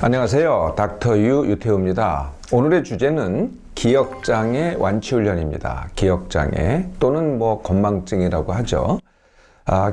안녕하세요. 닥터 유태우입니다. 오늘의 주제는 기억장애 완치훈련입니다. 기억장애 또는 건망증이라고 하죠.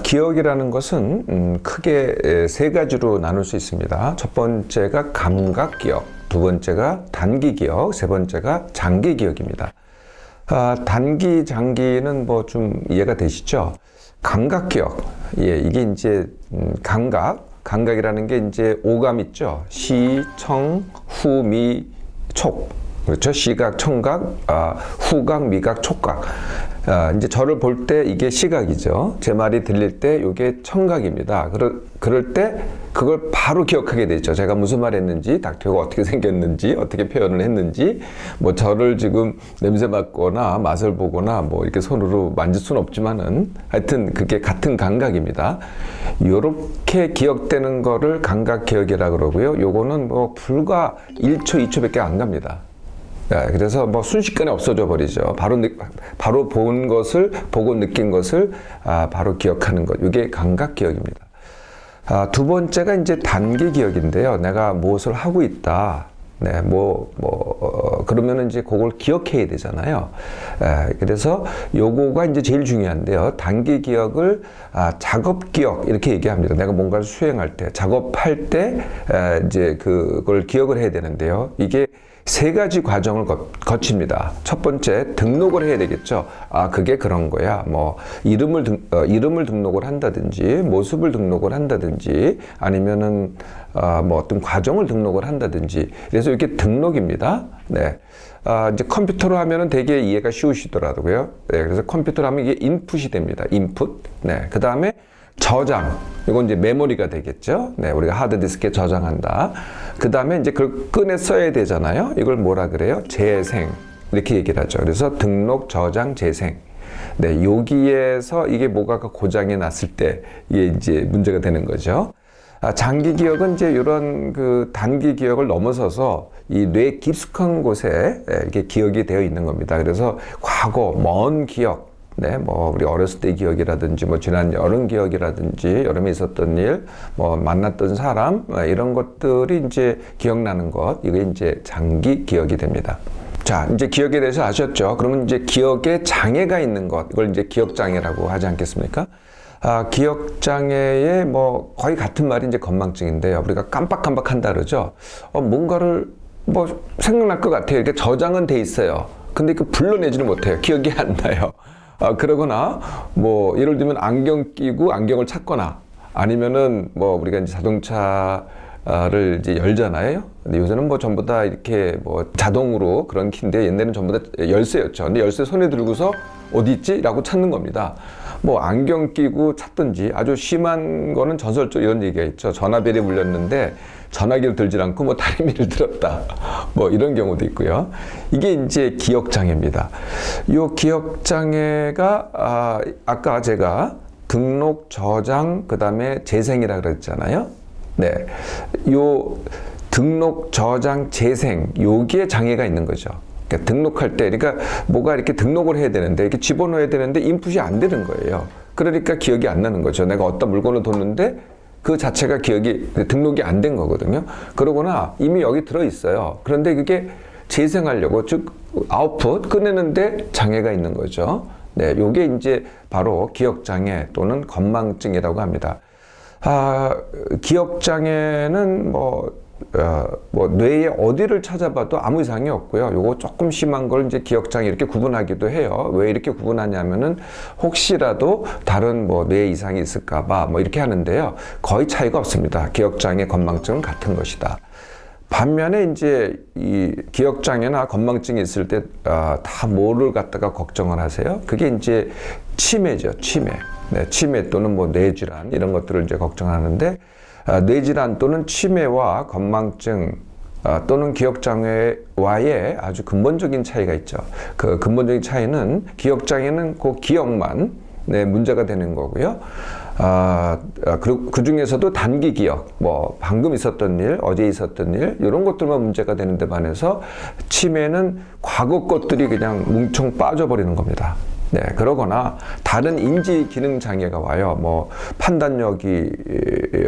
기억이라는 것은 크게 세 가지로 나눌 수 있습니다. 첫 번째가 감각기억, 두 번째가 단기기억, 세 번째가 장기기억입니다. 단기, 장기는 좀 이해가 되시죠? 감각기억, 이게 이제 감각이라는 게 이제 오감 있죠. 시, 청, 후, 미, 촉. 그렇죠. 시각, 청각, 후각, 미각, 촉각. 이제 저를 볼 때 이게 시각이죠. 제 말이 들릴 때 이게 청각입니다. 그럴 때 그걸 바로 기억하게 되죠. 제가 무슨 말 했는지, 닥터가 어떻게 생겼는지, 어떻게 표현을 했는지, 저를 지금 냄새 맡거나 맛을 보거나 이렇게 손으로 만질 수는 없지만은 하여튼 그게 같은 감각입니다. 요렇게 기억되는 거를 감각 기억이라 그러고요. 요거는 불과 1초, 2초밖에 안 갑니다. 그래서 순식간에 없어져 버리죠. 바로 본 것을, 보고 느낀 것을 바로 기억하는 것. 이게 감각 기억입니다. 두 번째가 이제 단기 기억인데요. 내가 무엇을 하고 있다. 네, 그러면은 이제 그걸 기억해야 되잖아요. 그래서 요거가 이제 제일 중요한데요. 단기 기억을 작업 기억 이렇게 얘기합니다. 내가 뭔가를 수행할 때, 작업할 때 이제 그걸 기억을 해야 되는데요. 이게 세 가지 과정을 거칩니다. 첫 번째, 등록을 해야 되겠죠. 그게 그런 거야. 이름을 등록을 한다든지, 모습을 등록을 한다든지, 아니면은, 어떤 과정을 등록을 한다든지. 그래서 이게 등록입니다. 네. 이제 컴퓨터로 하면은 되게 이해가 쉬우시더라고요. 네. 그래서 컴퓨터로 하면 이게 인풋이 됩니다. 인풋. 네. 그 다음에 저장. 이건 이제 메모리가 되겠죠. 네, 우리가 하드디스크에 저장한다. 그 다음에 이제 그걸 꺼내 써야 되잖아요. 이걸 뭐라 그래요? 재생. 이렇게 얘기를 하죠. 그래서 등록, 저장, 재생. 네, 여기에서 이게 뭐가 고장이 났을 때 이게 이제 문제가 되는 거죠. 장기 기억은 이제 이런 단기 기억을 넘어서서 이 뇌 깊숙한 곳에 이게 기억이 되어 있는 겁니다. 그래서 과거, 먼 기억. 네, 우리 어렸을 때 기억이라든지, 지난 여름 기억이라든지, 여름에 있었던 일, 만났던 사람, 이런 것들이 이제 기억나는 것, 이게 이제 장기 기억이 됩니다. 자, 이제 기억에 대해서 아셨죠? 그러면 이제 기억에 장애가 있는 것, 이걸 이제 기억장애라고 하지 않겠습니까? 기억장애의 거의 같은 말이 이제 건망증인데요. 우리가 깜빡깜빡 한다 그러죠? 뭔가를 생각날 것 같아요. 이렇게 저장은 돼 있어요. 근데 불러내지는 못해요. 기억이 안 나요. 그러거나, 예를 들면 안경 끼고 안경을 찾거나, 아니면은, 우리가 이제 자동차를 이제 열잖아요. 근데 요새는 전부 다 이렇게 자동으로 그런 키인데 옛날에는 전부 다 열쇠였죠. 근데 열쇠 손에 들고서 어디 있지? 라고 찾는 겁니다. 안경 끼고 찾든지 아주 심한 거는 전설적 이런 얘기가 있죠. 전화벨이 울렸는데 전화기를 들지 않고 다리미를 들었다. 이런 경우도 있고요. 이게 이제 기억장애입니다. 요 기억장애가 아까 제가 등록, 저장, 그 다음에 재생이라 그랬잖아요. 네. 요 등록, 저장, 재생, 요기에 장애가 있는 거죠. 그러니까 등록할 때, 뭐가 이렇게 등록을 해야 되는데, 이렇게 집어넣어야 되는데 인풋이 안 되는 거예요. 그러니까 기억이 안 나는 거죠. 내가 어떤 물건을 뒀는데 그 자체가 등록이 안 된 거거든요. 그러거나 이미 여기 들어있어요. 그런데 그게 재생하려고, 즉, 아웃풋, 꺼내는데 장애가 있는 거죠. 네, 요게 이제 바로 기억장애 또는 건망증이라고 합니다. 기억장애는 뇌의 어디를 찾아봐도 아무 이상이 없고요. 요거 조금 심한 걸 이제 기억장애 이렇게 구분하기도 해요. 왜 이렇게 구분하냐면은 혹시라도 다른 뇌 이상이 있을까봐 이렇게 하는데요. 거의 차이가 없습니다. 기억장애, 건망증은 같은 것이다. 반면에 이제 이 기억장애나 건망증이 있을 때 다 뭐를 갖다가 걱정을 하세요? 그게 이제 치매죠. 치매. 네, 치매 또는 뇌질환 이런 것들을 이제 걱정하는데 뇌질환 또는 치매와 건망증 또는 기억장애와의 아주 근본적인 차이가 있죠. 그 근본적인 차이는 기억장애는 그 기억만 문제가 되는 거고요. 그 중에서도 단기 기억, 방금 있었던 일, 어제 있었던 일, 이런 것들만 문제가 되는데 반해서 치매는 과거 것들이 그냥 뭉청 빠져버리는 겁니다. 네, 그러거나 다른 인지 기능 장애가 와요. 뭐 판단력이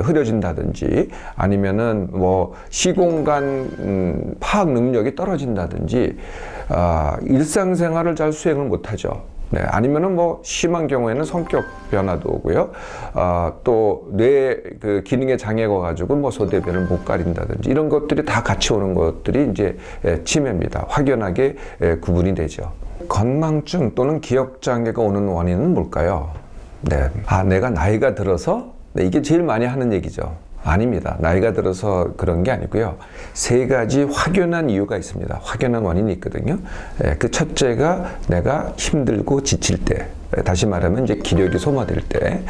흐려진다든지 아니면은 뭐 시공간 파악 능력이 떨어진다든지 일상생활을 잘 수행을 못하죠. 네, 아니면은 뭐 심한 경우에는 성격 변화도 오고요. 또 뇌 그 기능의 장애가 가지고 뭐 소대변을 못 가린다든지 이런 것들이 다 같이 오는 것들이 이제 치매입니다. 확연하게 구분이 되죠. 건망증 또는 기억장애가 오는 원인은 뭘까요? 네. 내가 나이가 들어서? 네, 이게 제일 많이 하는 얘기죠. 아닙니다. 나이가 들어서 그런 게 아니고요. 세 가지 확연한 이유가 있습니다. 확연한 원인이 있거든요. 그 첫째가 내가 힘들고 지칠 때. 다시 말하면 이제 기력이 소모될 때.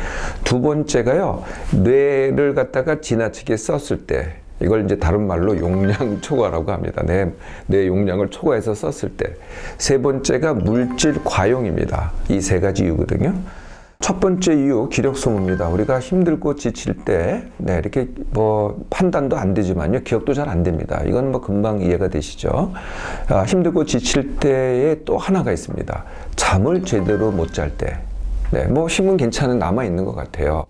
두 번째가요. 뇌를 갖다가 지나치게 썼을 때. 이걸 이제 다른 말로 용량 초과라고 합니다. 내 용량을 초과해서 썼을 때. 세 번째가 물질 과용입니다. 이 세 가지 이유거든요. 첫 번째 이유, 기력 소모입니다. 우리가 힘들고 지칠 때, 네, 이렇게 뭐 판단도 안 되지만요, 기억도 잘 안 됩니다. 이건 뭐 금방 이해가 되시죠? 힘들고 지칠 때에 또 하나가 있습니다. 잠을 제대로 못 잘 때. 네, 뭐 힘은 괜찮은 남아 있는 것 같아요.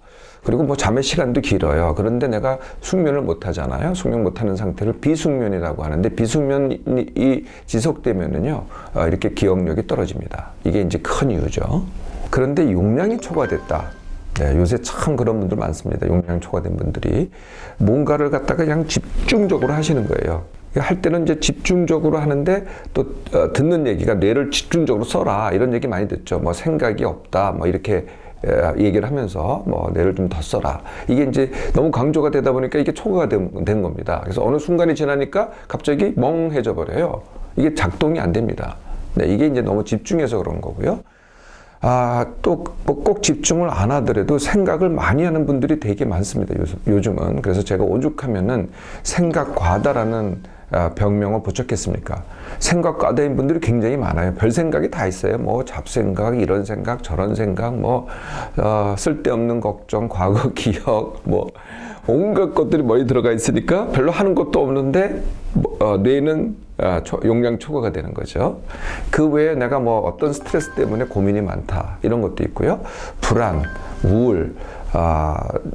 그리고 뭐 잠의 시간도 길어요. 그런데 내가 숙면을 못 하잖아요. 숙면 못 하는 상태를 비숙면이라고 하는데 비숙면이 지속되면은요, 이렇게 기억력이 떨어집니다. 이게 이제 큰 이유죠. 그런데 용량이 초과됐다. 네, 요새 참 그런 분들 많습니다. 용량 초과된 분들이 뭔가를 갖다가 그냥 집중적으로 하시는 거예요. 할 때는 이제 집중적으로 하는데 또 듣는 얘기가 뇌를 집중적으로 써라 이런 얘기 많이 듣죠. 뭐 생각이 없다 뭐 이렇게 얘기를 하면서 뭐 뇌를 좀 더 써라. 이게 이제 너무 강조가 되다 보니까 이게 초과가 된 겁니다. 그래서 어느 순간이 지나니까 갑자기 멍해져 버려요. 이게 작동이 안 됩니다. 네, 이게 이제 너무 집중해서 그런 거고요. 또 꼭 집중을 안 하더라도 생각을 많이 하는 분들이 되게 많습니다. 요즘은. 그래서 제가 오죽하면은 생각 과다라는 병명을 붙였겠습니까? 생각 과다인 분들이 굉장히 많아요. 별 생각이 다 있어요. 뭐 잡생각, 이런 생각, 저런 생각, 뭐 쓸데없는 걱정, 과거 기억, 뭐 온갖 것들이 머리에 들어가 있으니까 별로 하는 것도 없는데 뇌는 용량 초과가 되는 거죠. 그 외에 내가 뭐 어떤 스트레스 때문에 고민이 많다 이런 것도 있고요. 불안, 우울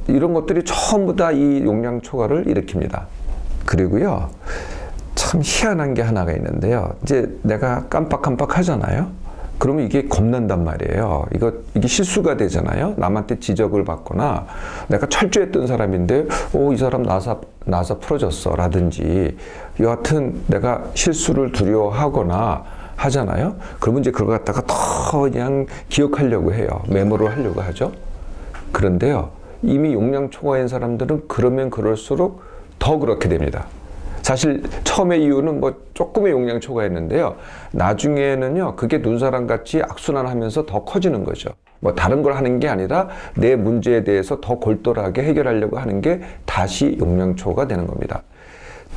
이런 것들이 전부 다 이 용량 초과를 일으킵니다. 그리고요. 참 희한한 게 하나가 있는데요. 이제 내가 깜빡깜빡 하잖아요. 그러면 이게 겁난단 말이에요. 이게 실수가 되잖아요. 남한테 지적을 받거나 내가 철저했던 사람인데, 이 사람 나사 풀어졌어. 라든지, 여하튼 내가 실수를 두려워하거나 하잖아요. 그러면 이제 그걸 갖다가 더 그냥 기억하려고 해요. 메모를 하려고 하죠. 그런데요. 이미 용량 초과인 사람들은 그러면 그럴수록 더 그렇게 됩니다. 사실 처음의 이유는 뭐 조금의 용량 초과였는데요. 나중에는요, 그게 눈사람 같이 악순환하면서 더 커지는 거죠. 뭐 다른 걸 하는 게 아니라 내 문제에 대해서 더 골똘하게 해결하려고 하는 게 다시 용량 초과가 되는 겁니다.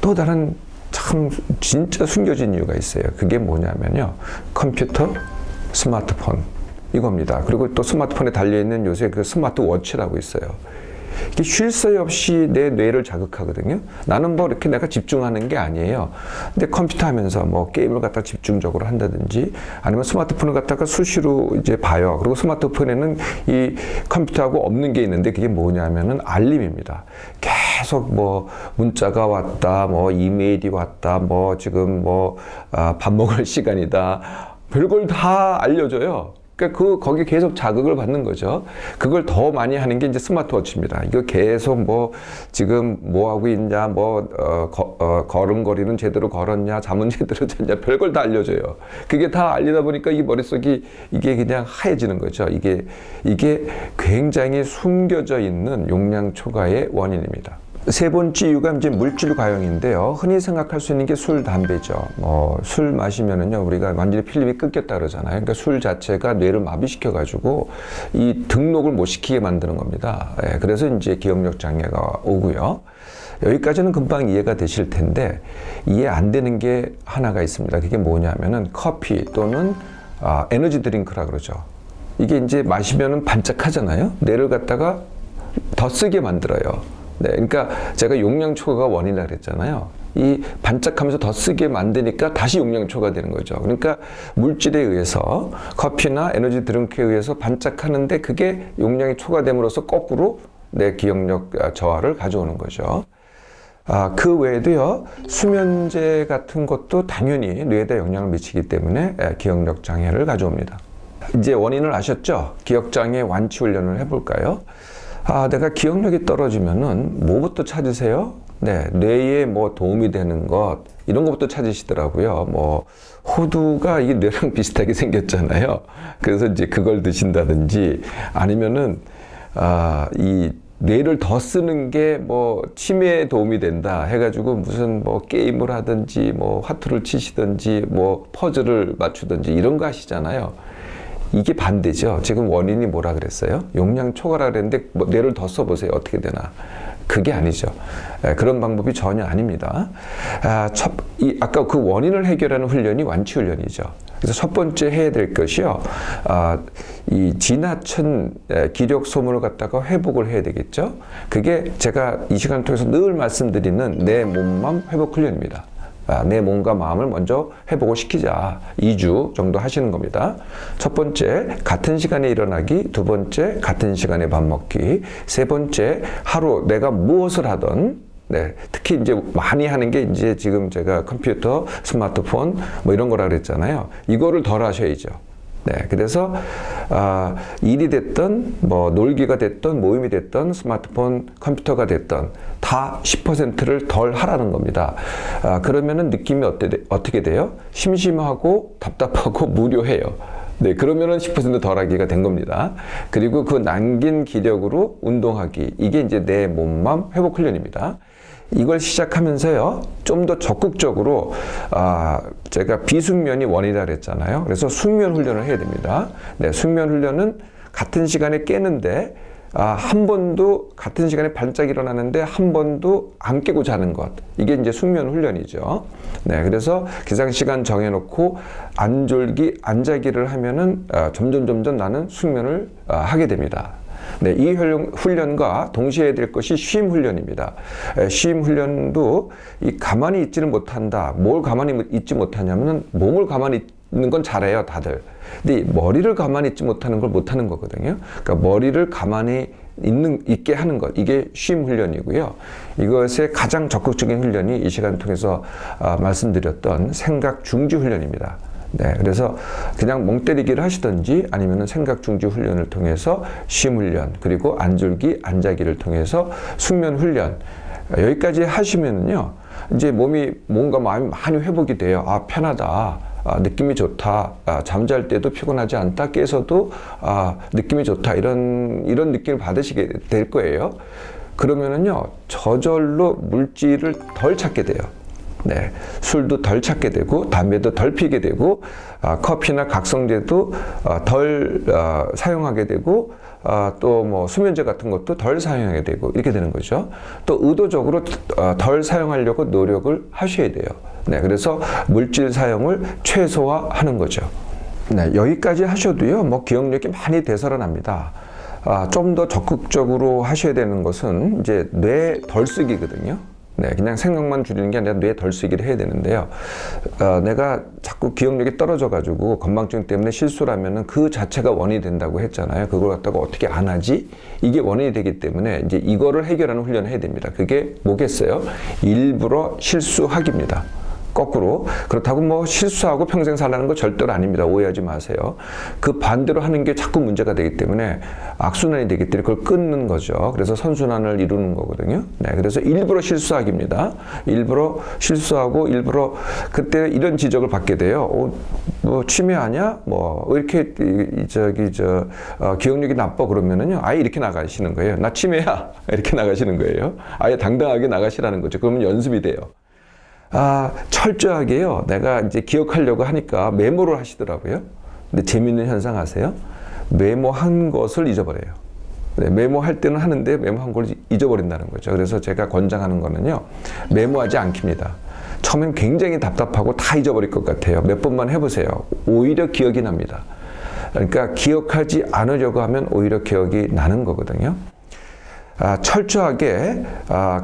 또 다른 참 진짜 숨겨진 이유가 있어요. 그게 뭐냐면요. 컴퓨터, 스마트폰 이겁니다. 그리고 또 스마트폰에 달려있는 요새 그 스마트워치라고 있어요. 이게 쉴 새이 없이 내 뇌를 자극하거든요. 나는 뭐 이렇게 내가 집중하는 게 아니에요. 근데 컴퓨터 하면서 뭐 게임을 갖다가 집중적으로 한다든지 아니면 스마트폰을 갖다가 수시로 이제 봐요. 그리고 스마트폰에는 이 컴퓨터하고 없는 게 있는데 그게 뭐냐면은 알림입니다. 계속 뭐 문자가 왔다, 뭐 이메일이 왔다, 뭐 지금 뭐 밥 먹을 시간이다. 별걸 다 알려줘요. 그러니까 거기 계속 자극을 받는 거죠. 그걸 더 많이 하는 게 이제 스마트워치입니다. 이거 계속 뭐 지금 뭐 하고 있냐, 뭐 걸음걸이는 제대로 걸었냐, 잠은 제대로 잤냐, 별걸 다 알려줘요. 그게 다 알리다 보니까 이 머릿속이 이게 그냥 하얘지는 거죠. 이게 굉장히 숨겨져 있는 용량 초과의 원인입니다. 세 번째 이유가 이제 물질 과용인데요. 흔히 생각할 수 있는 게 술, 담배죠. 술 마시면은요, 우리가 완전히 필름이 끊겼다 그러잖아요. 그러니까 술 자체가 뇌를 마비시켜가지고 이 등록을 못 시키게 만드는 겁니다. 그래서 이제 기억력 장애가 오고요. 여기까지는 금방 이해가 되실 텐데, 이해 안 되는 게 하나가 있습니다. 그게 뭐냐면은 커피 또는 에너지 드링크라 그러죠. 이게 이제 마시면은 반짝하잖아요. 뇌를 갖다가 더 쓰게 만들어요. 네, 그러니까 제가 용량 초과가 원인이라 그랬잖아요. 이 반짝하면서 더 쓰게 만드니까 다시 용량이 초과되는 거죠. 그러니까 물질에 의해서 커피나 에너지 드링크에 의해서 반짝하는데 그게 용량이 초과됨으로써 거꾸로 내 기억력 저하를 가져오는 거죠. 그 외에도요, 수면제 같은 것도 당연히 뇌에다 영향을 미치기 때문에 기억력 장애를 가져옵니다. 이제 원인을 아셨죠? 기억장애 완치 훈련을 해볼까요? 내가 기억력이 떨어지면은 뭐부터 찾으세요? 네, 뇌에 뭐 도움이 되는 것, 이런 것부터 찾으시더라고요. 뭐, 호두가 이게 뇌랑 비슷하게 생겼잖아요. 그래서 이제 그걸 드신다든지 아니면은, 이 뇌를 더 쓰는 게 뭐 치매에 도움이 된다 해가지고 무슨 뭐 게임을 하든지 뭐 화투를 치시든지 뭐 퍼즐을 맞추든지 이런 거 하시잖아요. 이게 반대죠. 지금 원인이 뭐라 그랬어요? 용량 초과라 그랬는데 뭐 뇌를 더 써보세요. 어떻게 되나? 그게 아니죠. 그런 방법이 전혀 아닙니다. 아까 그 원인을 해결하는 훈련이 완치 훈련이죠. 그래서 첫 번째 해야 될 것이요. 이 지나친 기력 소모를 갖다가 회복을 해야 되겠죠. 그게 제가 이 시간을 통해서 늘 말씀드리는 내 몸맘 회복 훈련입니다. 내 몸과 마음을 먼저 회복을 시키자. 2주 정도 하시는 겁니다. 첫 번째, 같은 시간에 일어나기. 두 번째, 같은 시간에 밥 먹기. 세 번째, 하루 내가 무엇을 하던, 네, 특히 이제 많이 하는 게 이제 지금 제가 컴퓨터, 스마트폰 뭐 이런 거라 그랬잖아요. 이거를 덜 하셔야죠. 네, 그래서 일이 됐던 뭐 놀기가 됐던 모임이 됐던 스마트폰, 컴퓨터가 됐던 다 10%를 덜 하라는 겁니다. 그러면은 느낌이 어떻게 돼요? 심심하고 답답하고 무료해요. 네, 그러면은 10% 덜하기가 된 겁니다. 그리고 그 남긴 기력으로 운동하기, 이게 이제 내 몸맘 회복 훈련입니다. 이걸 시작하면서요, 좀 더 적극적으로, 제가 비숙면이 원이라 그랬잖아요. 그래서 숙면 훈련을 해야 됩니다. 네, 숙면 훈련은 같은 시간에 깨는데, 한 번도 같은 시간에 반짝 일어나는데 한 번도 안 깨고 자는 것. 이게 이제 숙면 훈련이죠. 네, 그래서 기상시간 정해놓고 안졸기, 안자기를 하면은 점점 나는 숙면을 하게 됩니다. 네, 이 훈련과 동시에 해야 될 것이 쉼 훈련입니다. 쉼 훈련도 이 가만히 있지는 못한다. 뭘 가만히 있지 못하냐면은 몸을 가만히 있는 건 잘해요, 다들. 근데 머리를 가만히 있지 못하는 걸 못하는 거거든요. 그러니까 머리를 가만히 있게 하는 것, 이게 쉼 훈련이고요. 이것의 가장 적극적인 훈련이 이 시간 통해서 말씀드렸던 생각 중지 훈련입니다. 네, 그래서 그냥 멍 때리기를 하시든지 아니면 생각 중지 훈련을 통해서 쉼 훈련, 그리고 안졸기, 안자기를 통해서 숙면 훈련, 여기까지 하시면은요, 이제 몸과 마음이 많이 회복이 돼요. 편하다. 느낌이 좋다. 잠잘 때도 피곤하지 않다. 깨서도 느낌이 좋다. 이런 느낌을 받으시게 될 거예요. 그러면은요, 저절로 물질을 덜 찾게 돼요. 네, 술도 덜 찾게 되고 담배도 덜 피게 되고 커피나 각성제도 덜 사용하게 되고 또 뭐 수면제 같은 것도 덜 사용하게 되고 이렇게 되는 거죠. 또 의도적으로 덜 사용하려고 노력을 하셔야 돼요. 네, 그래서 물질 사용을 최소화하는 거죠. 네, 여기까지 하셔도요, 뭐 기억력이 많이 되살아납니다. 좀 더 적극적으로 하셔야 되는 것은 이제 뇌 덜 쓰기거든요. 네, 그냥 생각만 줄이는 게 아니라 뇌 덜 쓰기를 해야 되는데요. 내가 자꾸 기억력이 떨어져가지고 건망증 때문에 실수를 하면은 그 자체가 원인이 된다고 했잖아요. 그걸 갖다가 어떻게 안 하지? 이게 원인이 되기 때문에 이제 이거를 해결하는 훈련을 해야 됩니다. 그게 뭐겠어요? 일부러 실수하기입니다. 거꾸로. 그렇다고 뭐 실수하고 평생 살라는 거 절대로 아닙니다. 오해하지 마세요. 그 반대로 하는 게 자꾸 문제가 되기 때문에 악순환이 되기 때문에 그걸 끊는 거죠. 그래서 선순환을 이루는 거거든요. 네, 그래서 일부러 실수하기입니다. 일부러 실수하고 일부러 그때 이런 지적을 받게 돼요. 뭐 치매하냐? 뭐 왜 이렇게 기억력이 나빠 그러면은요. 아예 이렇게 나가시는 거예요. 나 치매야. 이렇게 나가시는 거예요. 아예 당당하게 나가시라는 거죠. 그러면 연습이 돼요. 철저하게요. 내가 이제 기억하려고 하니까 메모를 하시더라고요. 근데 재밌는 현상 아세요? 메모한 것을 잊어버려요. 네, 메모할 때는 하는데 메모한 걸 잊어버린다는 거죠. 그래서 제가 권장하는 거는요, 메모하지 않깁니다. 처음엔 굉장히 답답하고 다 잊어버릴 것 같아요. 몇 번만 해보세요. 오히려 기억이 납니다. 그러니까 기억하지 않으려고 하면 오히려 기억이 나는 거거든요. 철저하게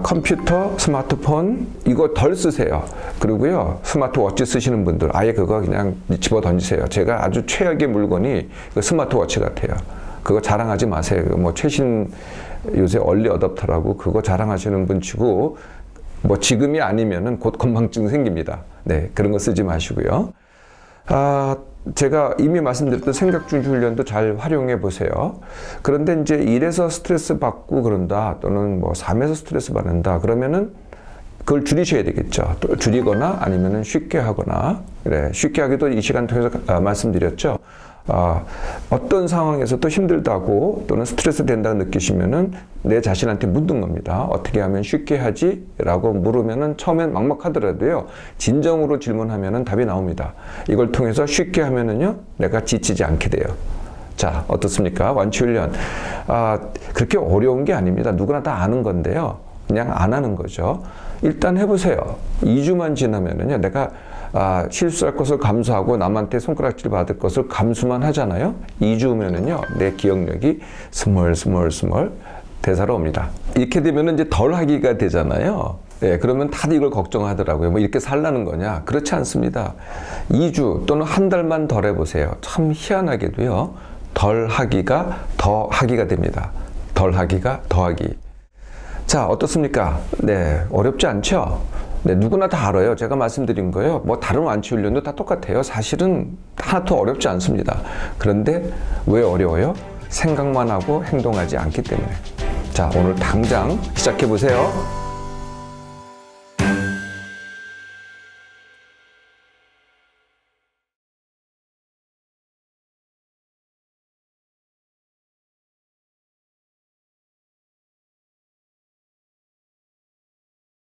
컴퓨터, 스마트폰 이거 덜 쓰세요. 그리고요 스마트워치 쓰시는 분들 아예 그거 그냥 집어 던지세요. 제가 아주 최악의 물건이 그 스마트워치 같아요. 그거 자랑하지 마세요. 뭐 최신 요새 얼리 어댑터라고 그거 자랑하시는 분 치고 뭐 지금이 아니면은 곧 건망증 생깁니다. 네, 그런 거 쓰지 마시고요. 제가 이미 말씀드렸던 생각중지 훈련도 잘 활용해 보세요. 그런데 이제 일에서 스트레스 받고 그런다, 또는 뭐 삶에서 스트레스 받는다, 그러면은 그걸 줄이셔야 되겠죠. 또 줄이거나 아니면은 쉽게 하거나, 그래, 쉽게 하기도 이 시간 통해서 말씀드렸죠. 어떤 상황에서도 힘들다고 또는 스트레스 된다고 느끼시면은 내 자신한테 묻는 겁니다. 어떻게 하면 쉽게 하지? 라고 물으면은 처음엔 막막하더라도요, 진정으로 질문하면은 답이 나옵니다. 이걸 통해서 쉽게 하면은요, 내가 지치지 않게 돼요. 자, 어떻습니까? 완치훈련. 그렇게 어려운 게 아닙니다. 누구나 다 아는 건데요. 그냥 안 하는 거죠. 일단 해보세요. 2주만 지나면은요, 내가 실수할 것을 감수하고 남한테 손가락질 받을 것을 감수만 하잖아요. 2주면은요, 내 기억력이 스멀 대사로 옵니다. 이렇게 되면은 이제 덜 하기가 되잖아요. 예, 그러면 다들 이걸 걱정하더라고요. 뭐 이렇게 살라는 거냐? 그렇지 않습니다. 2주 또는 한 달만 덜 해보세요. 참 희한하게도요, 덜 하기가 더 하기가 됩니다. 덜 하기가 더 하기. 자, 어떻습니까? 네, 어렵지 않죠? 네, 누구나 다 알아요. 제가 말씀드린 거예요. 뭐 다른 완치훈련도 다 똑같아요. 사실은 하나도 어렵지 않습니다. 그런데 왜 어려워요? 생각만 하고 행동하지 않기 때문에. 자, 오늘 당장 시작해 보세요.